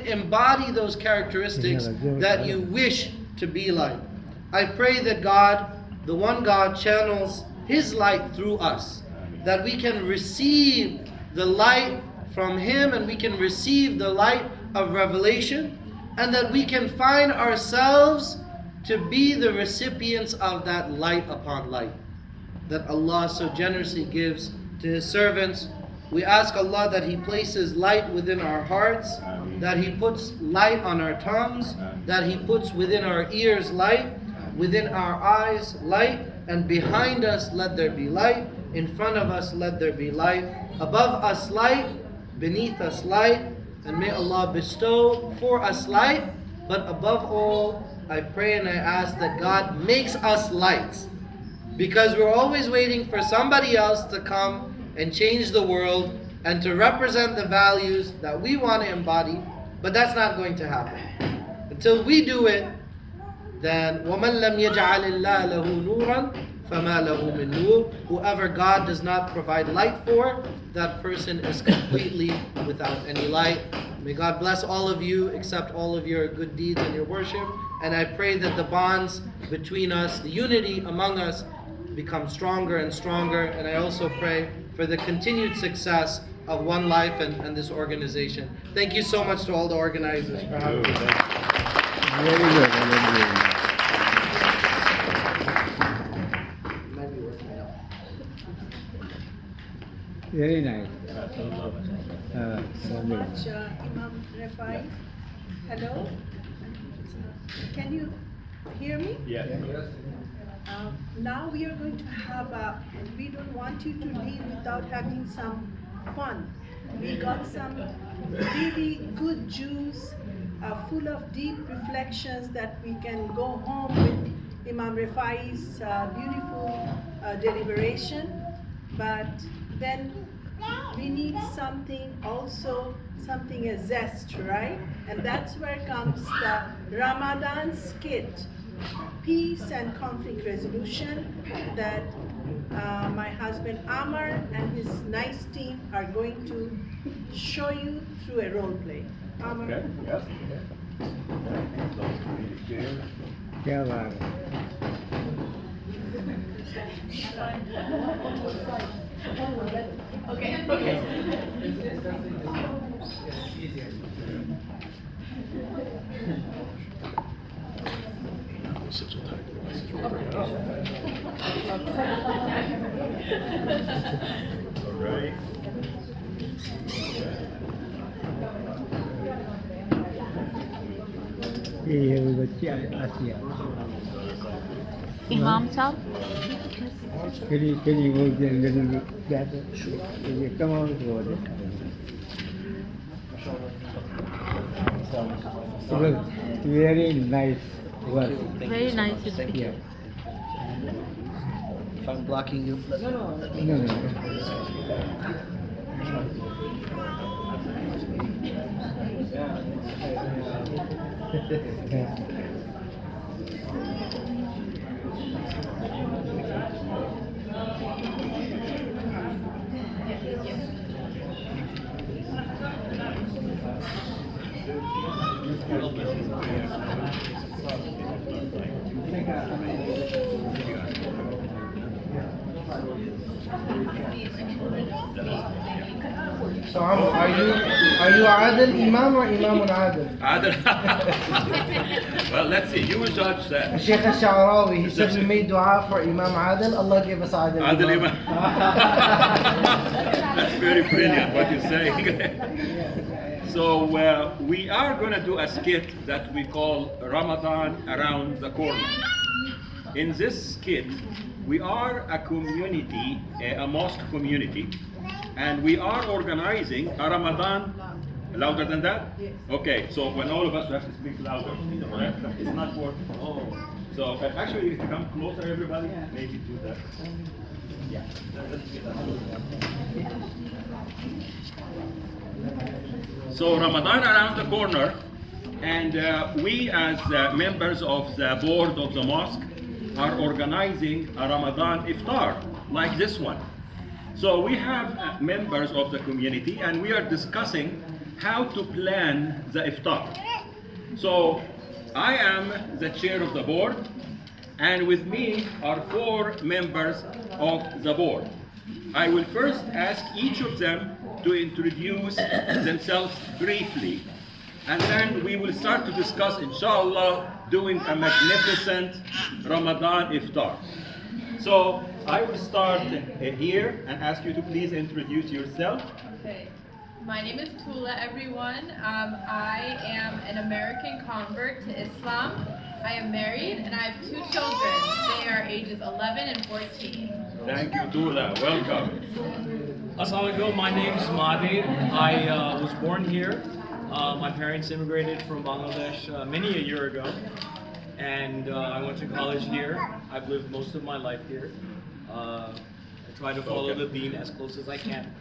embody those characteristics that you wish to be like. I pray that God, the one God, channels His light through us, that we can receive the light from Him and we can receive the light of revelation, and that we can find ourselves to be the recipients of that light upon light that Allah so generously gives to His servants. We ask Allah that He places light within our hearts, that He puts light on our tongues, that He puts within our ears light, within our eyes light, and behind us let there be light, in front of us let there be light, above us light, beneath us light, and may Allah bestow for us light. But above all, I pray and I ask that God makes us lights, because we're always waiting for somebody else to come and change the world and to represent the values that we want to embody, but that's not going to happen. Until we do it, then وَمَنْ لَمْ يَجْعَلِ اللَّهُ لَهُ نُورًا فَمَا لَهُ مِنْ نُورٍ. Whoever God does not provide light for, that person is completely without any light. May God bless all of you, accept all of your good deeds and your worship, and I pray that the bonds between us, the unity among us, become stronger and stronger. And I also pray for the continued success of One Life and this organization. Thank you so much to all the organizers for having me. Very good. Very nice. So much, Imam Rafai. Hello? Can you hear me? Yes. Now we are going to have we don't want you to leave without having some fun. We got some really good juice, full of deep reflections that we can go home with Imam Rafai's beautiful deliberation. But then we need something also, something a zest, right? And that's where comes the Ramadan skit, peace and conflict resolution, that my husband Amar and his nice team are going to show you through a role play. Amar. Okay, yes. क्या बात है. All right. ये है वो बच्चे आसिया. Imam Sahib, Can you go there a little bit better? You come on with it. It was very nice work. very nice speaking. Yeah. If I'm blocking you, let me No. So are you Adil Imam or Imam Adil? Well, let's see. You will judge that. Sheikh al-Sha'rawi, he said we made dua for Imam Adil, Allah gave us Adil Adil Imam. Imam. That's very brilliant what you're saying. So we are going to do a skit that we call Ramadan Around the Corner. In this skit, we are a community, a mosque community, and we are organizing a Ramadan. Louder than that? Yes. Okay, so when all of us have to speak louder, it's not working. So actually, if you come closer, everybody, maybe do that. Yeah. So Ramadan around the corner, and we as members of the board of the mosque are organizing a Ramadan Iftaar like this one. So we have members of the community, and we are discussing how to plan the iftar. So I am the chair of the board, and with me are 4 members of the board. I will first ask each of them to introduce themselves briefly, and then we will start to discuss, inshallah, doing a magnificent Ramadan iftar. So I will start here and ask you to please introduce yourself. Okay. My name is Tula, everyone. I am an American convert to Islam. I am married and I have 2 children. They are ages 11 and 14. Thank you, Tula. Welcome. Assalamu alaikum, my name is Mahdi. I was born here. My parents immigrated from Bangladesh many a year ago, and I went to college here. I've lived most of my life here. I try to follow the deen as close as I can,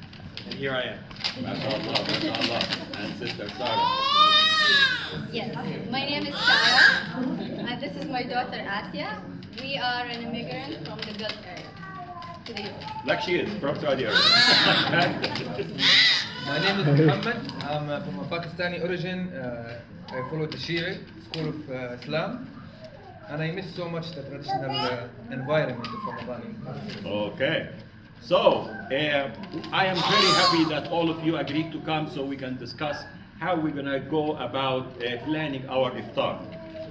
and here I am. MashaAllah, MashaAllah. And Sister Sarah. Yes, my name is Sarah, and this is my daughter Asia. We are an immigrant from the Gulf area to the US. Like she is, from Saudi Arabia. My name is Muhammad. I'm from a Pakistani origin. I follow the Shia school of Islam, and I miss so much the traditional environment of Ramadan. Okay. So, I am very happy that all of you agreed to come so we can discuss how we're going to go about planning our iftar.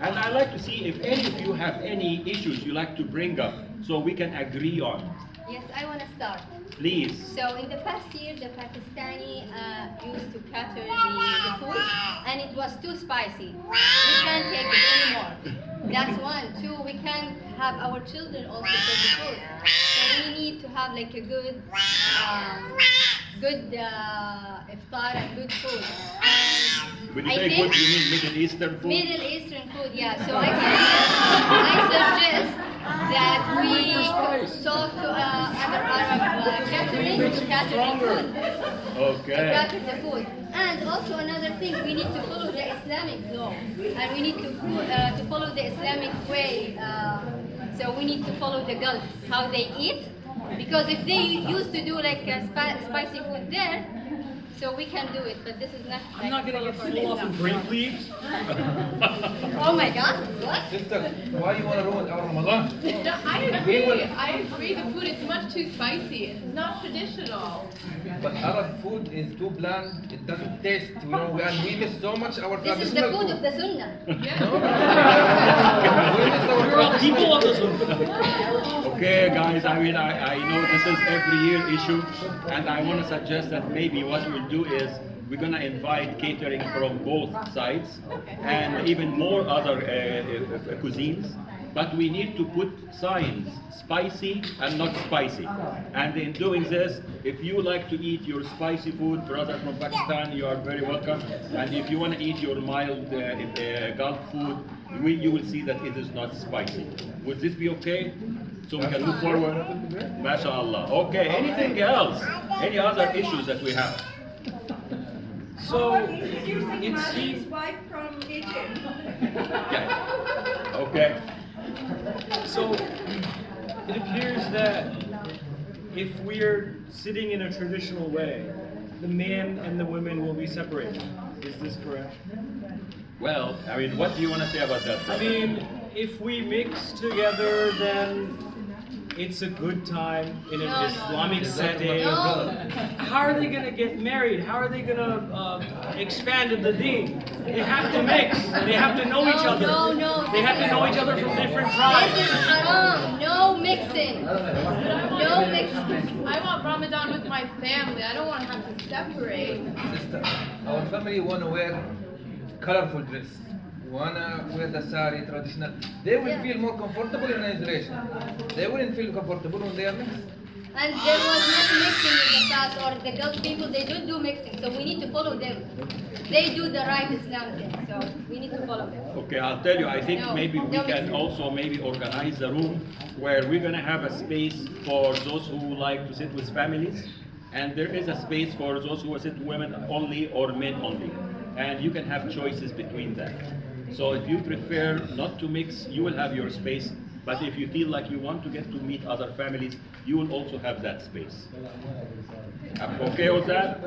And I'd like to see if any of you have any issues you like to bring up so we can agree on. Yes, I want to start. Please. So in the past year, the Pakistani used to cater the food, and it was too spicy. We can't take it anymore. That's one. 2, we can't have our children also take the food. So we need to have like a good iftar and good food. And When you I say think good, you mean Middle Eastern food? Middle Eastern food, yeah. So I suggest that we talk to other Arab catering food. Okay. Cater the food. And also another thing, we need to follow the Islamic law, and we need to follow the Islamic way. So we need to follow the Gulf, how they eat, because if they used to do like spicy food there, so we can do it, but this is not. I'm not gonna get full off of grape leaves. Oh my God! What? Sister, why you want to ruin our Ramadan? No, I agree. I agree. The food is much too spicy. It's not traditional. But Arab food is too bland. It doesn't taste. And we miss so much our This is the traditional food of the Sunnah. Yeah. We miss our We're all traditional people of this one. Okay, guys, I mean, I know this is every year issue, and I want to suggest that maybe what we'll do is we're going to invite catering from both sides and even more other cuisines, but we need to put signs, spicy and not spicy. And in doing this, if you like to eat your spicy food, brother from Pakistan, you are very welcome. And if you want to eat your mild Gulf food, you will see that it is not spicy. Would this be okay? So we can move forward? MashaAllah. Okay, anything else? Any other issues that we have? So Introducing it Mahdi's seems. wife from Egypt. Yeah. Okay. So it appears that if we're sitting in a traditional way, the men and the women will be separated. Is this correct? Well, I mean, what do you want to say about that? I mean, if we mix together, then it's a good time in an No, no. Islamic setting. No. How are they going to get married? How are they going to expand in the deen? They have to mix. They have to know each other. No. They have to know each other from different This tribes. is haram. No mixing. No mixing. I want Ramadan with my family. I don't want to have to separate. Sister, our family want to wear colorful dress. Wanna wear the sari traditional. They will feel more comfortable in isolation. They wouldn't feel comfortable when they are mixed. And there was not mixing in the past, or the Gulf people, they don't do mixing, so we need to follow them. They do the right Islam thing, so we need to follow them. Okay, I'll tell you, I think No, maybe we no can mixing. also maybe organize a room where we're going to have a space for those who like to sit with families, and there is a space for those who sit women only or men only. And you can have choices between that. So if you prefer not to mix, you will have your space. But if you feel like you want to get to meet other families, you will also have that space. Okay with that?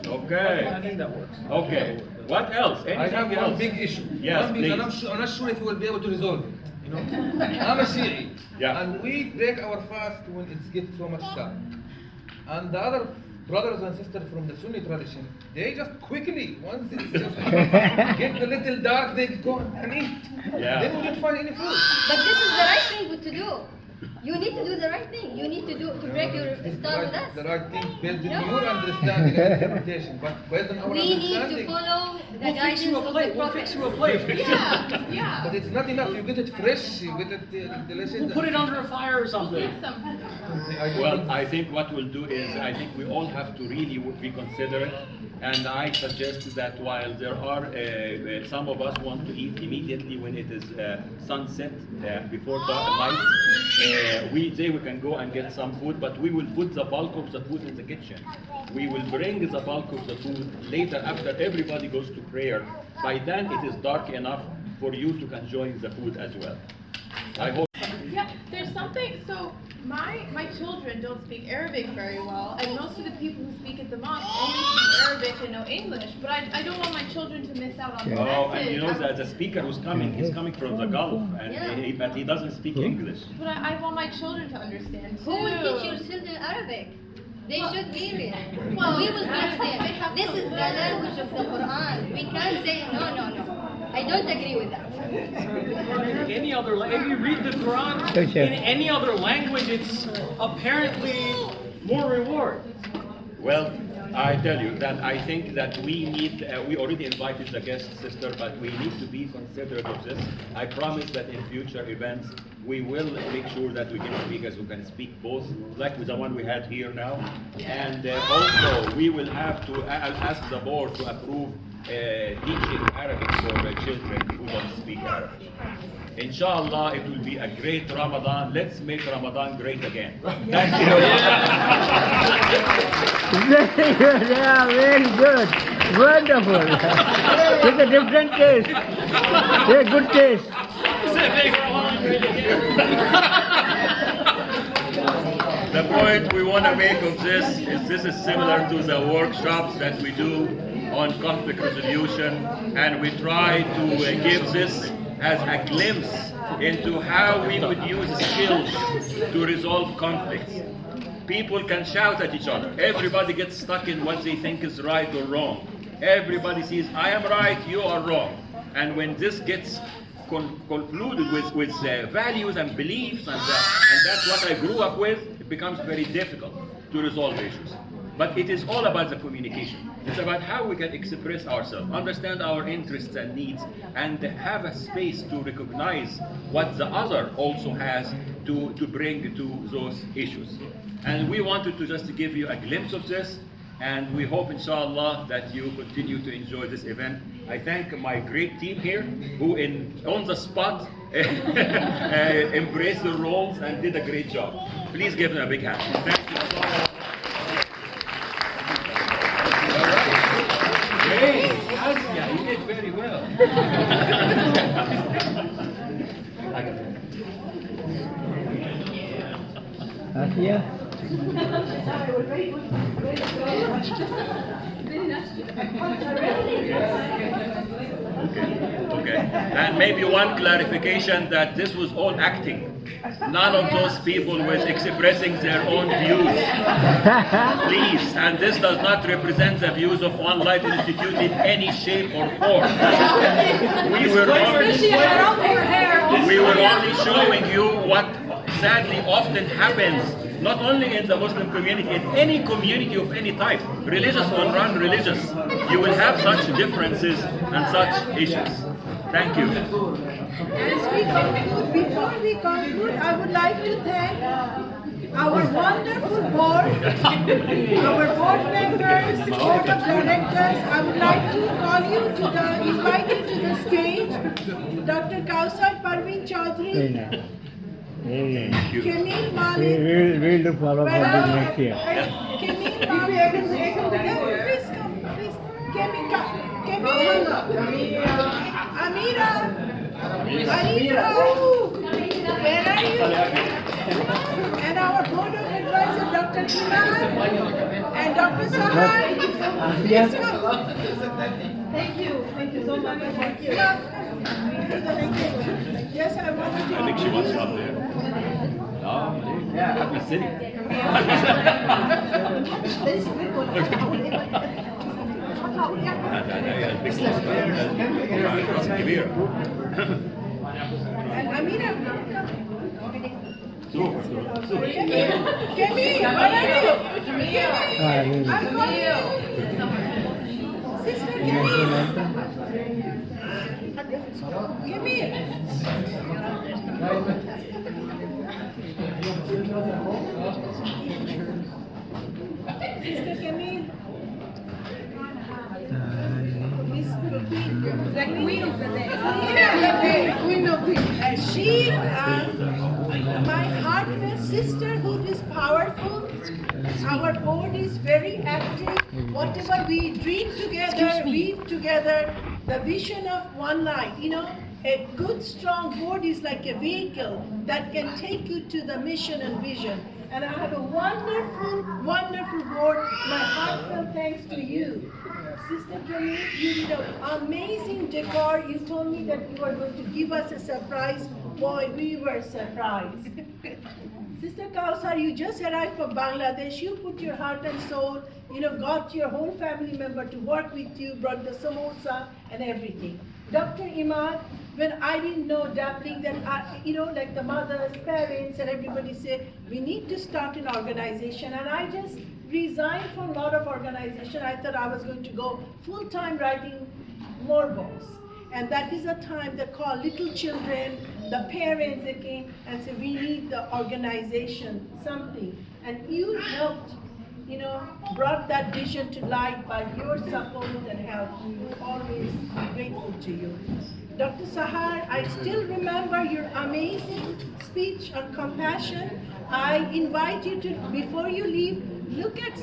Okay. I think that works. Okay. What else? I Anything have else? one big issue. Yes, One big, and please. I'm not sure if we will be able to resolve it. You know, I'm a Shi'i, Yeah. and we break our fast when it gets so much dark. And the other brothers and sisters from the Sunni tradition, they just quickly, once it's just get a little dark, they go and eat. Yeah. Then we don't find any food. But this is the right thing to do. You need to do the right thing. You need to break your iftar with us. The right thing based on No. your understanding and interpretation, but based on our We need to understanding. follow the We'll fix guidance you a of the plate. We'll Prophet. fix you a plate. Yeah, yeah. But it's not enough. You get it fresh. You get it delicious. We'll put it under a fire or We'll something. get some. Well, I think what we'll do is, I think we all have to really be considerate, and I suggest that while there are some of us want to eat immediately when it is sunset, before dark light, we can go and get some food, but we will put the bulk of the food in the kitchen. We will bring the bulk of the food later after everybody goes to prayer. By then it is dark enough for you to enjoy the food as well. I hope. Yeah, there's something, so my children don't speak Arabic very well, and most of the people who speak at the mosque only speak Arabic and no English, but I don't want my children to miss out on the Oh, message. and you know the speaker who's coming, he's coming from the Gulf, and Yeah. but he doesn't speak English. But I want my children to understand too. Who will teach your children Arabic? They should be here. Well, We will teach they them. have This to is the language of the Quran. We can't say no. I don't agree with that. Any other, if you read the Quran Okay. in any other language, it's apparently more reward. Well, I tell you that I think that we need, we already invited the guest sister, but we need to be considerate of this. I promise that in future events, we will make sure that we get speakers who can speak both, like with the one we had here now. And also, we will have to ask the board to approve teaching Arabic for children who don't speak Arabic. Inshallah, it will be a great Ramadan. Let's make Ramadan great again. Thank you. Very good, yeah, very good. Wonderful. With a different taste. Very good taste. The point we want to make of this is similar to the workshops that we do on conflict resolution, and we try to give this as a glimpse into how we would use skills to resolve conflicts. People can shout at each other. Everybody gets stuck in what they think is right or wrong. Everybody sees, I am right, you are wrong. And when this gets concluded with values and beliefs, and that's what I grew up with, it becomes very difficult to resolve issues. But it is all about the communication. It's about how we can express ourselves, understand our interests and needs, and have a space to recognize what the other also has to bring to those issues. And we wanted to just give you a glimpse of this, and we hope, inshallah, that you continue to enjoy this event. I thank my great team here, who on the spot embraced the roles and did a great job. Please give them a big hand. Thank you so much. All right. Great. Asya, you did very well. Asia? Okay. And maybe one clarification that this was all acting. None of those people was expressing their own views. Please, and this does not represent the views of One Life Institute in any shape or form. We were only showing you what sadly often happens, not only in the Muslim community, in any community of any type, religious or non-religious. You will have such differences and such issues. Thank you. As we conclude, before we conclude, I would like to thank our wonderful board, our board members, board of directors. I would like to call you invite you to the stage, Dr. Kausar Parveen Very Chaudhary, nice. Very nice. Kemil Malik. We'll look forward for this next year. Kemil Malik. Please come, please. Kemil. Amira. Arifa. Where are you? And our board of Dr. Iman and Dr. Sahar. Please come. Thank you. Thank you so much. Thank you. Yes, I want to. I think she wants up there. No, yeah, happy sitting. And Amira. Super. Kemi, where are you? Kemi, I'm calling you. Sister Kemi. Sister Kemi. The queen of the day. Yeah, queen of queen. She, my heartfelt sisterhood is powerful. Our board is very active. Whatever we dream together, weave together, the vision of one life. You know, a good, strong board is like a vehicle that can take you to the mission and vision. And I have a wonderful, wonderful board. My heartfelt thanks to you. Sister Jenny, you did an amazing decor. You told me that you were going to give us a surprise. Boy, we were surprised. Sister Kausar, you just arrived from Bangladesh. You put your heart and soul, got your whole family member to work with you, brought the samosa and everything. Dr. Iman, when I didn't know dabbling, then like the mothers, parents, and everybody say, we need to start an organization. And I just resigned from a lot of organization. I thought I was going to go full-time writing more books. And that is a time they call little children, the parents, they came and said, we need the organization, something. And you helped, brought that vision to life by your support and help. We're always grateful to you. Dr. Sahar, I still remember your amazing speech on compassion. I invite you to, before you leave, look at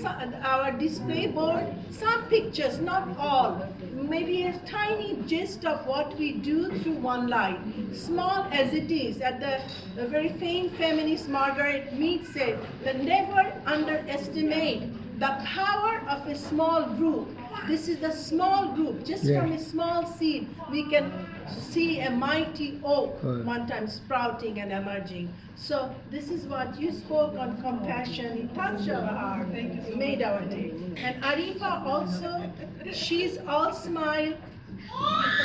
our display board, some pictures, not all. Maybe a tiny gist of what we do through One Light. Small as it is, at the very famed feminist Margaret Mead said, that never underestimate the power of a small group. This is the small group. Just from a small seed, we can see a mighty oak one time sprouting and emerging. So this is what you spoke on compassion. It touched our heart. It made our day. And Arifa also, she's all smile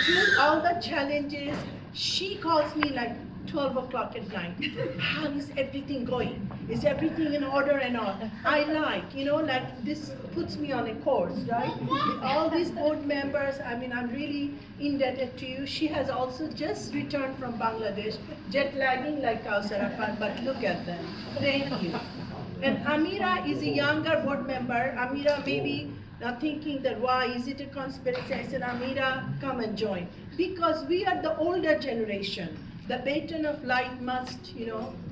through all the challenges. She calls me like 12 o'clock at night. How is everything going? Is everything in order and all? I like this puts me on a course, right? With all these board members, I'm really indebted to you. She has also just returned from Bangladesh, jet lagging like Kausar, but look at them. Thank you. And Amira is a younger board member. Amira maybe not thinking that why is it a conspiracy? I said, Amira, come and join. Because we are the older generation. The baton of light must,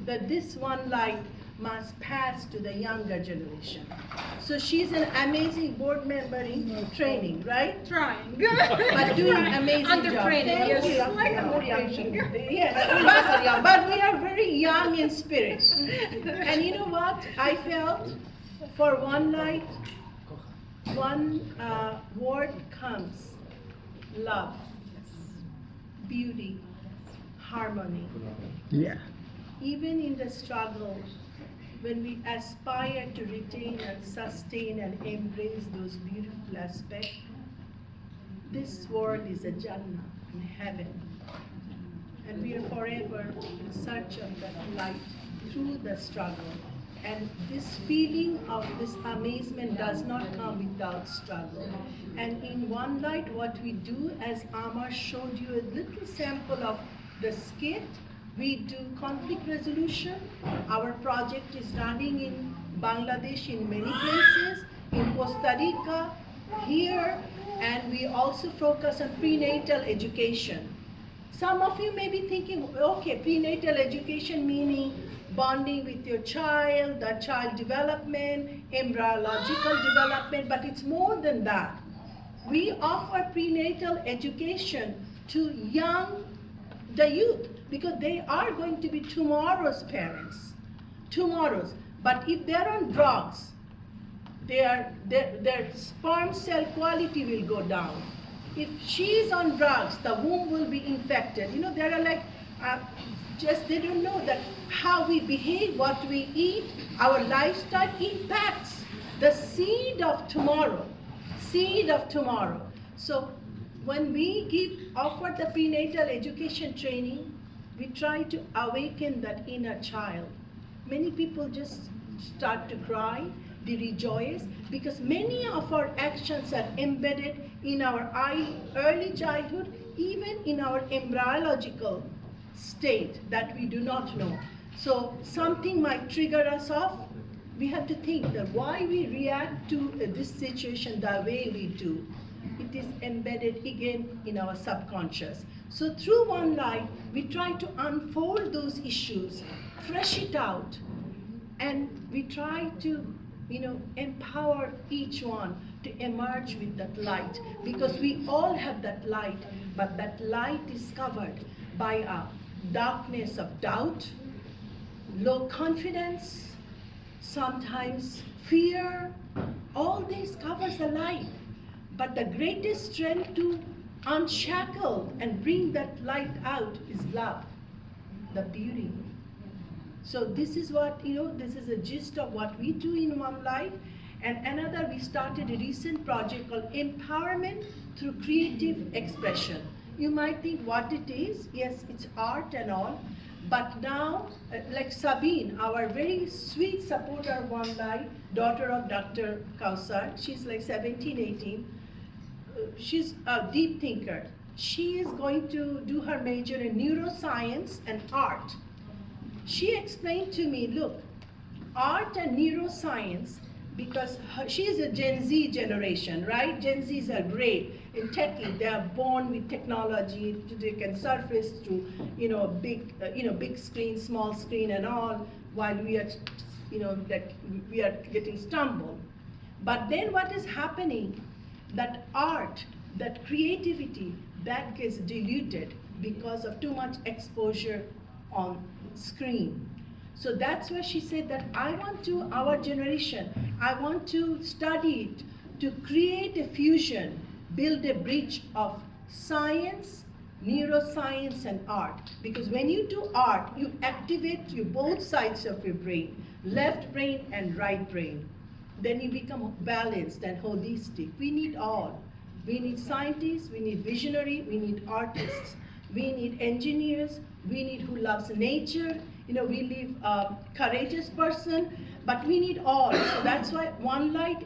that this one light must pass to the younger generation. So she's an amazing board member in training, right? Trying. But doing an amazing Under job. training, Thank yes. you. Like a motivation. Yes, but we are very young in spirit. And you know what? I felt for one night, one word comes: love, beauty, harmony. Yeah. Even in the struggle, when we aspire to retain and sustain and embrace those beautiful aspects, this world is a Jannah, in heaven. And we are forever in search of that light through the struggle. And this feeling of this amazement does not come without struggle. And in One Light, what we do, as Amar showed you a little sample of the skit, we do conflict resolution. Our project is running in Bangladesh in many places, in Costa Rica, here, and we also focus on prenatal education. Some of you may be thinking, okay, prenatal education meaning bonding with your child, the child development, embryological development, but it's more than that. We offer prenatal education to the youth, because they are going to be tomorrow's parents. Tomorrow's. But if they're on drugs, their sperm cell quality will go down. If she is on drugs, the womb will be infected. You know, there are like, they don't know that how we behave, what we eat, our lifestyle impacts the seed of tomorrow. Seed of tomorrow. So when we offer the prenatal education training, we try to awaken that inner child. Many people just start to cry, they rejoice, because many of our actions are embedded in our early childhood, even in our embryological state that we do not know. So something might trigger us off. We have to think that why we react to this situation the way we do. It is embedded again in our subconscious. So through One Light, we try to unfold those issues, flesh it out, and we try to, empower each one to emerge with that light, because we all have that light, but that light is covered by a darkness of doubt, low confidence, sometimes fear. All this covers the light. But the greatest strength to unshackle and bring that light out is love, the beauty. So this is what, this is a gist of what we do in One Light. And another, we started a recent project called Empowerment Through Creative Expression. You might think what it is. Yes, it's art and all. But now, like Sabine, our very sweet supporter of One Light, daughter of Dr. Kausar, she's like 17, 18. She's a deep thinker. She is going to do her major in neuroscience and art. She explained to me, look, art and neuroscience, because she is a Gen Z generation, right? Gen Zs are great in techie. They are born with technology. They can surface through, big screen, small screen, and all. While we are, that we are getting stumbled. But then what is happening? That art, that creativity, that gets diluted because of too much exposure on screen. So that's why she said that our generation, I want to study it, to create a fusion, build a bridge of science, neuroscience, and art. Because when you do art, you activate both sides of your brain, left brain and right brain. Then you become balanced and holistic. We need all. We need scientists, we need visionary, we need artists, we need engineers, we need who loves nature. We live a courageous person, but we need all. So that's why One Light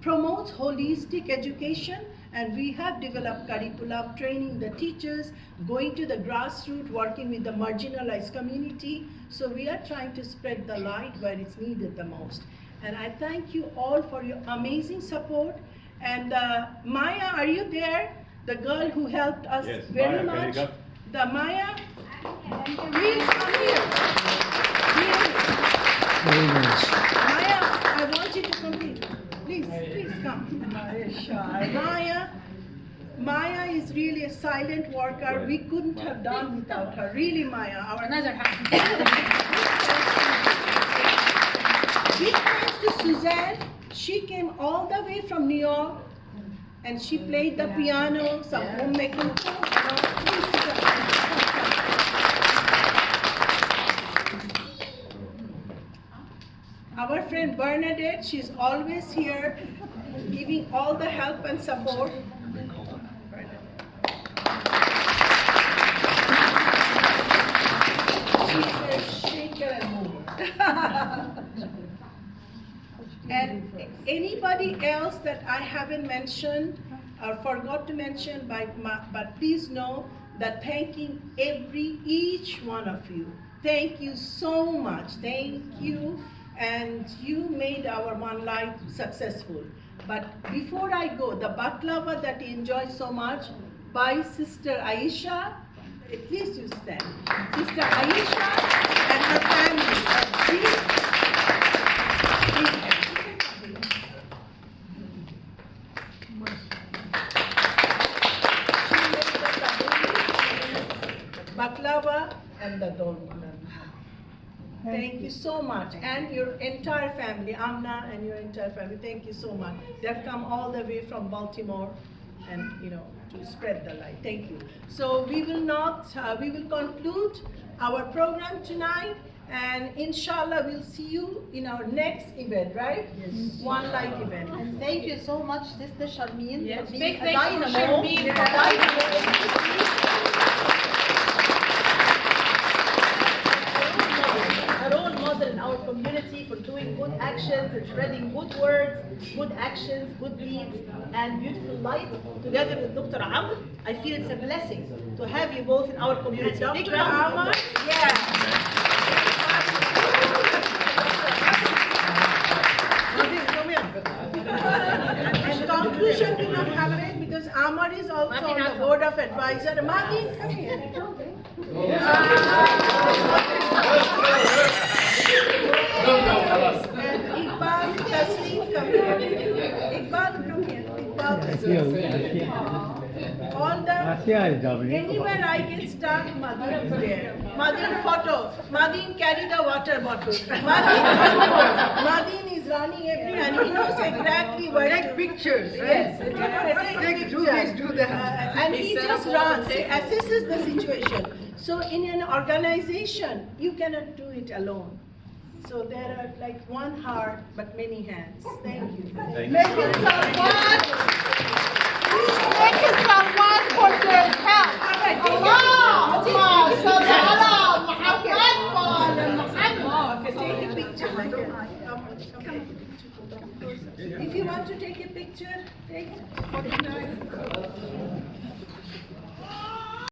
promotes holistic education, and we have developed curriculum, training the teachers, going to the grassroots, working with the marginalized community. So we are trying to spread the light where it's needed the most. And I thank you all for your amazing support. And Maya, are you there? The girl who helped us very much. The Maya, please come here. Very nice. Maya, I want you to come here. Please come. Maya is really a silent worker. We couldn't have done without her. Really, Maya. Big thanks to Suzanne. She came all the way from New York, and she played the piano, some homemaking. Our friend Bernadette, she's always here, giving all the help and support. She's a shaker and mover. And anybody else that I haven't mentioned or forgot to mention, but please know that thanking each one of you. Thank you so much. Thank you. And you made our One Light successful. But before I go, the baklava that you enjoy so much by Sister Aisha, please you stand. Sister Aisha and her family. Baklava and the donut. Thank you so much. And your entire family, Amna and your entire family, thank you so much. They have come all the way from Baltimore and, to spread the light. Thank you. So we will conclude our program tonight, and inshallah we'll see you in our next event, right? Yes. One light event. And thank you so much, Sister Sharmeen, Yes, for being big a thanks for dynamo. Sharmeen. A role model in our community for doing good actions and spreading good words, good actions, good deeds, and beautiful light. Together with Dr. Amr, I feel it's a blessing to have you both in our community. Big Dr. round of Amr, applause. in conclusion, we don't have it because Amar is also on the board of advisor. Madin, come here. And Iqbal, Tasneem, come here. Iqbal, come here. Iqbal, Tasneem. All the anywhere I get stuck, Madin is there. Madin photo. Madin carry the water bottle. Madin is running every and he knows exactly where take pictures. Yes, take pictures. Do that. And he just runs. He assesses the situation. So in an organization, you cannot do it alone. So there are like one heart but many hands. Thank you. Make it someone. Make it someone for their help. Okay, take a picture. If you want to take a picture, take it.